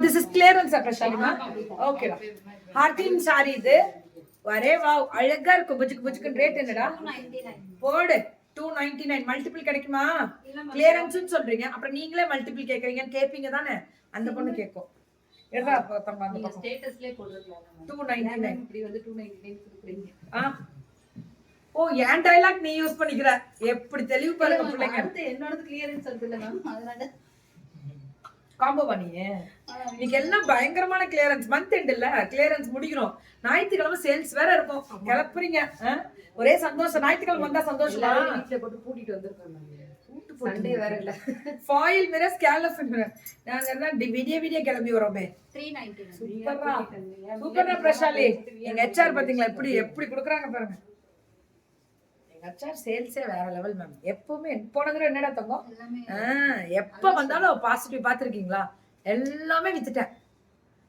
This is clearance Prashalima. Okay. Hartin saree இது. வரே wow அழகா இருக்கு. புஜுக்கு புஜுக்கு ரேட் என்னடா? 299. போடு 299 மல்டிபிள் கிடைக்குமா? கிளியரன்ஸ்னு சொல்றீங்க. அப்புறம் நீங்களே மல்டிபிள் கேக்குறீங்கன்னு கேப்பீங்க தானே? அந்த பொண்ணு கேக்கும். எடா தங்க அந்த பக்கம் ஸ்டேட்டஸ்லயே போடுறீங்களா? 299 இப்படி வந்து 299 கொடுக்குறீங்க. ஓ ஏன் டயலாக் நீ யூஸ் பண்ணிக்கிற. எப்படி தெளிவு பாருங்க பிள்ளைங்க. அடுத்து என்னோடது கிளியரன்ஸ் வருது இல்ல மேம். அதனால காம்போ பண்ணியே இன்னைக்கு எல்லாம் பயங்கரமான கிளியரன்ஸ் மந்த் எண்ட் இல்ல கிளியரன்ஸ் முடிக்கிறோம் ஞாயிற்றுக்கிழமை சேல்ஸ் வேற இருக்கும் கிளப்புறீங்க ஒரே சந்தோஷம் ஞாயிற்றுக்கிழமை வந்தா சந்தோஷமா வீட்டுல போட்டு பூட்டிட்டு வந்திருக்காங்க சண்டே வேற இல்ல ஃபாயில் மிரர் ஸ்கேலப் மிரர் நாங்க எல்லாம் விடிய கிளம்பி வரோமே 399 சூப்பரா பிரஷாலி எங்க ஹெச்ஆர் பாத்தீங்களா எப்படி குடுக்குறாங்க பாருங்க எங்க ஹெச்ஆர் சேல்ஸே வேற லெவல் மேம் எப்பவுமே போன தடவை என்னடா தங்கம் எப்ப வந்தாலும் பாசிட்டிவ் பாத்துருக்கீங்களா எல்லாமே வித்துட்டேன்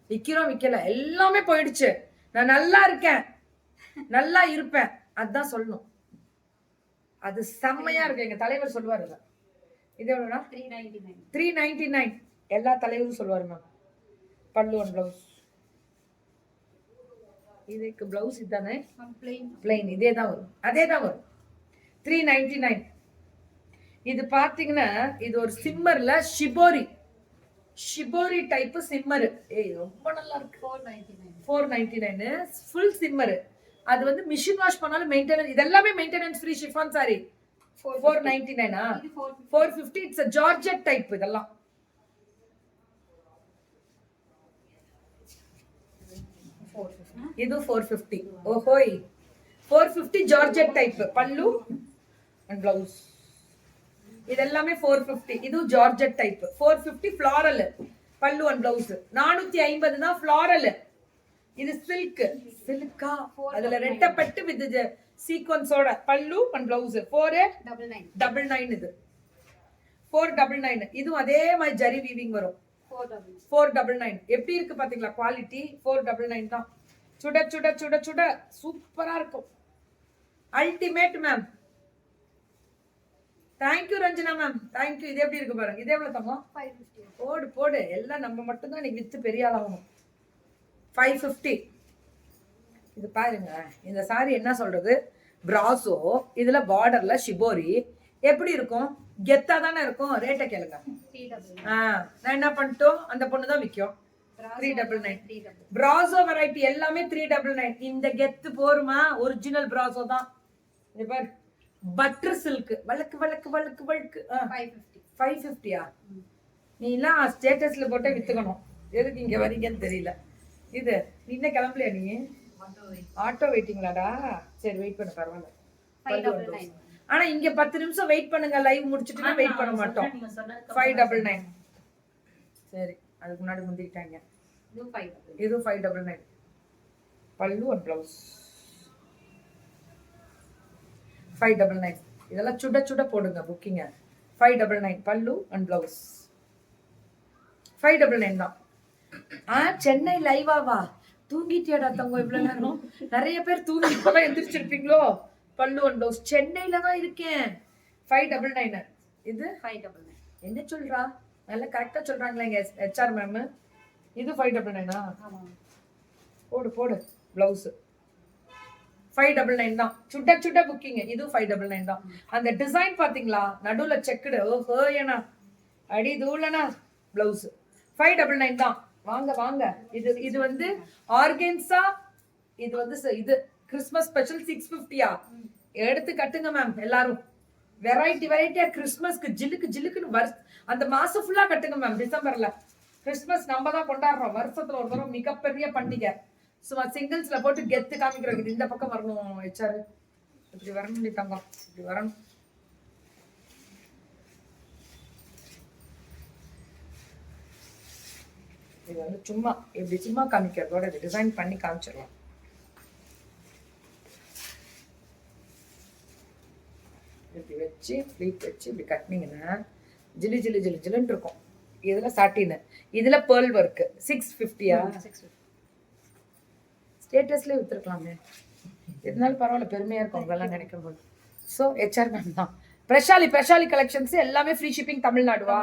விக்கல எல்லாமே போயிடுச்சு நான் நல்லா இருக்கேன் நல்லா இருப்பேன் அதான் சொல்லணும் அது செம்மையா இருக்கு எங்க தலைவர் சொல்லுவாரு இது எவ்வளவுனா 399 எல்லா தலைவரும் சொல்லுவாரு மேம் பல்லு ஒன் பிளவுஸ் இதுக்கு பிளவுஸ் இதுதானே பிளைன் இதேதான் வரும் அதேதான் வரும் 399 இது பாத்தீங்கன்னா இது ஒரு சிம்மர்ல ஷிபோரி டைப் சிம்மர் ரொம்ப நல்லா இருக்கு 499 ஃபுல் சிம்மர் அது வந்து மிஷின் வாஷ் பண்ணாலும் மெயின்டெனன்ஸ் இதெல்லாமே maintenance free chiffon sorry 499 450 it's a georgette type இதெல்லாம் இது 450 ஓஹோய் 450 ஜார்ஜெட் டைப் பல்லு அண்ட் பிளவுஸ் இதெல்லாமே 450 இது ஜார்ஜெட் டைப் 450 ஃப்ளாரல் பல்லு அண்ட் பிளவுஸ் 450 தான் ஃப்ளாரல் இது சில்கா அதுல ரெட்டப்பட்டு வித் சீக்வன்ஸோட பல்லு அண்ட் பிளவுஸ் 499 இது 499 இதுவும் அதே மாதிரி ஜரி வீவிங் வரும் 499 எப்படி இருக்கு பாத்தீங்களா குவாலிட்டி 499 தான் சுட சுட சுட சுட சூப்பரா இருக்கும் ultimate ma'am thank you Ranjana ma'am thank you இது எப்படி இருக்கு பாருங்க இது எவ்வளவு தங்கம் 550 போடு எல்லாம் நம்ம மட்டும் தான் இன்னைக்கு வித்து பெரிய ஆளாகணும் 550 இது பாருங்க இந்த சாரி என்ன சொல்றது பிராசோ இதுல பார்டர்ல ஷிபோரி எப்படி இருக்கும் கெத்தா தானே இருக்கும் ரேட்டை கேளுங்க நான் என்ன பண்ணிட்டோம் அந்த பொண்ணு தான் விற்கும் 399 பிராசோ வெரைட்டி எல்லாமே 399 இந்த கெத்து போருமா ஒரிஜினல் பிராசோ தான் இது பாரு பட்டர் சில்க் வழக்கு 550 நீ எல்லாம் ஸ்டேட்டஸ்ல போட்டே வித்துக்கணும் எதுக்கு இங்க வரீங்கன்னு தெரியல இது நீ என்ன கிளம்பலையா நீ ஆட்டோ வெயிட்டிங்களாடா சரி வெயிட் பண்ண பரவாயில்ல ஆனா இங்க 10 நிமிஷம் வெயிட் பண்ணுங்க லைவ் முடிச்சிட்டு வெயிட் பண்ண மாட்டோம் 599 சரி அதுக்கு முன்னாடி முந்திட்டாங்க இது 599 பல்லு அண்ட் பிளவுஸ் 599 இதெல்லாம் சுட சுட போடுங்க புக்கிங்க 599 பல்லு அண்ட் பிளவுஸ் 599 தான் சென்னை லைவாவா தூங்கிட்டியாடா தங்க இவ்வளவு நேரம் நிறைய பேர் தூங்கி இப்பதான் எந்திரிச்சிருப்பீங்களோ பல்லு அண்ட் பிளவுஸ் சென்னையில தான் இருக்கேன் 599 இது 599 என்ன சொல்றா நல்லா கரெக்டா சொல்றாங்களா எங்க ஹெச்ஆர் மேம் இது 599 போடு பிளவுஸ் 599 தான் சுட்ட புக்கிங் இது 599 தான் அந்த டிசைன் பாத்தீங்களா நடுவுல செக்குடு ஓஹோ ஏனா அடி தூளனா பிளவுஸ் 599 தான் வாங்க இது வந்து ஆர்கன்சா இது வந்து இது கிறிஸ்மஸ் ஸ்பெஷல் 650 எடுத்து கட்டுங்க மேம் எல்லாரும் வெரைட்டியா கிறிஸ்மஸ்க்கு ஜில்லுக்குன்னு அந்த மாசம் ஃபுல்லா கட்டுங்க மேம் டிசம்பர்ல கிறிஸ்மஸ் நம்ம தான் கொண்டாடுறோம் வருஷத்துல ஒரு தடவை மிகப்பெரிய பண்டிகை சும்மா சிங்கிள்ஸ்ல போட்டு கெத்து காமிக்கிறோம் இந்த பக்கம் வரணும் ஹெச்ஆர் இப்படி வரணும் தங்கம் இப்படி வரணும் இது வந்து சும்மா காமிக்கிறதோட இது டிசைன் பண்ணி காமிச்சிடலாம் இப்படி வச்சு ஃப்ளீட் வச்சு இப்படி கட்டினீங்கன்னா ஜில்லுன்னு இருக்கும் இதுல சாட்டின் இதுல பேர்ல் ஒர்க் 650 ஸ்டேட்டஸ்ல வித்துருக்கலாமே இருந்தாலும் பரவாயில்ல பெருமையா இருக்கும் அவங்கெல்லாம் நினைக்கும் போது ஸோ ஹெச்ஆர் மேம் தான் பிரஷாலி கலெக்ஷன்ஸ் எல்லாமே ஃப்ரீ ஷிப்பிங் தமிழ்நாடுவா